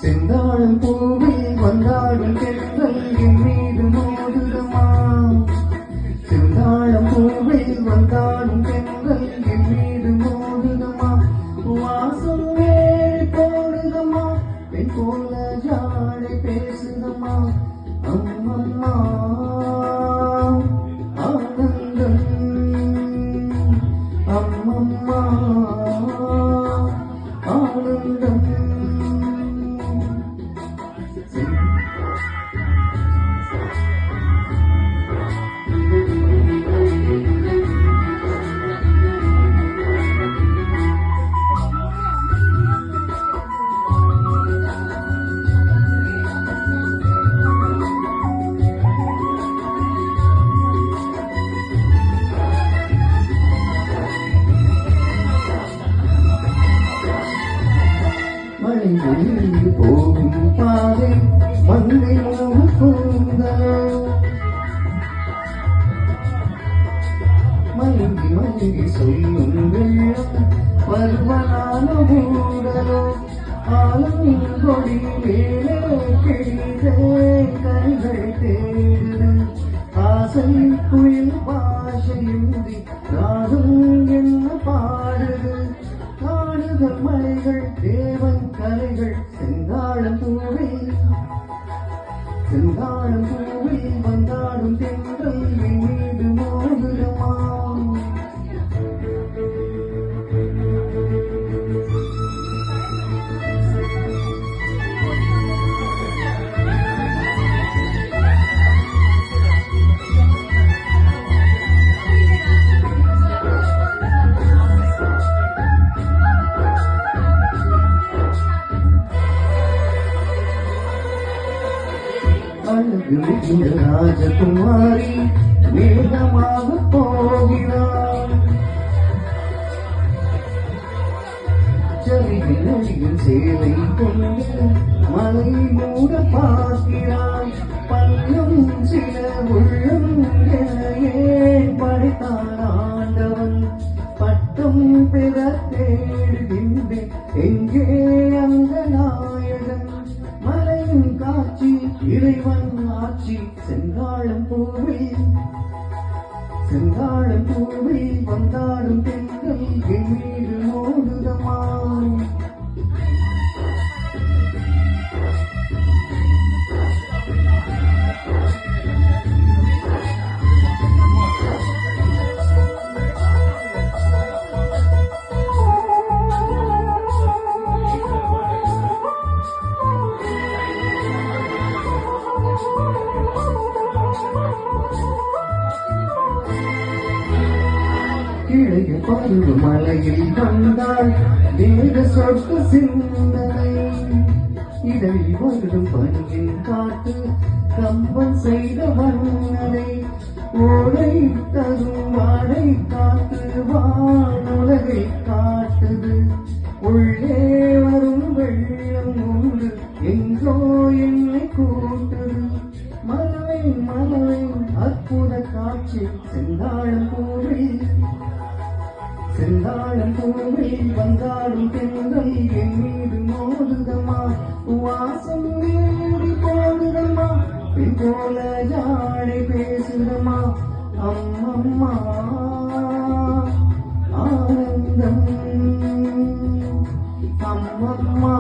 செந்தாழம் பூவில் வந்தாடும் தென்றல் என் மீது மோதுதமா. செந்தாழம் பூவில் வந்தாடும் தென்றல் என் மீது மோதுதமா. வாசம் வேறு போடுதமா, பெண் போல ஜாடை பேசுதமா. அம்மம்மா ஆனந்தம், அம்மம்மா ஆனந்தம். மலையில் போகும் பாதை மண்ணை மூழ்கூந்தலோ. மயங்கி மயங்கி சொல்லும் வெள்ளம் பருவனான ஊடலோ. ஆலம் கொடி மேலே கிழிதே கண்கள் தேடுது. ஆசை குயில் பாஷையின்றி ராகம் என்ன பாடுது. காடுகள் மலைகள் தேவன் கலைகள். செந்தாழம் பூவில், செந்தாழம் பூவில் வந்தாடும் தென்றல் என் மீது மோதுதமா. அழகு மிகுந்த ராஜகுமாரி வேகமாக போகிறாள். சரிவில் நடிகள் சேலை கொண்டு மலை மூட பார்க்கிறாள். பல்லும் சில உள்ளம் ஏன் படைத்தான் ஆண்டவன். பட்டம் பெற தேடுகின்றேன் எங்கே அந்த நாயகன். மலையின் காட்சி இறைவன் ஆட்சி. செந்தாழம் பூவில், செந்தாழம் பூவில் வந்தாடும் தென்றல் என் மீது மோதுதமா. இளைய பருவ மலையில் வந்தாள் வேக சொற்க சிந்தனை. இதை வருடும் பணியின் காட்டு கம்பன் செய்த வண்ணனை. ஓடை தரும் வாடை காத்து வானுலகை காட்டுது. உள்ளே வரும் வெள்ளம் உண்டு எங்கோ என்னை கூட்டுது. மலவை மலவை அற்புத காட்சி. செந்தாழம் பூவில், செந்தாழம் பூவில் வந்தாடும் தென்றல் என் மீது மோதுதமா. வாசம் வேடி போடுதமா, பெண் போல ஜாடை பேசுதமா. அம்மம்மா ஆனந்தம், அம்மம்மா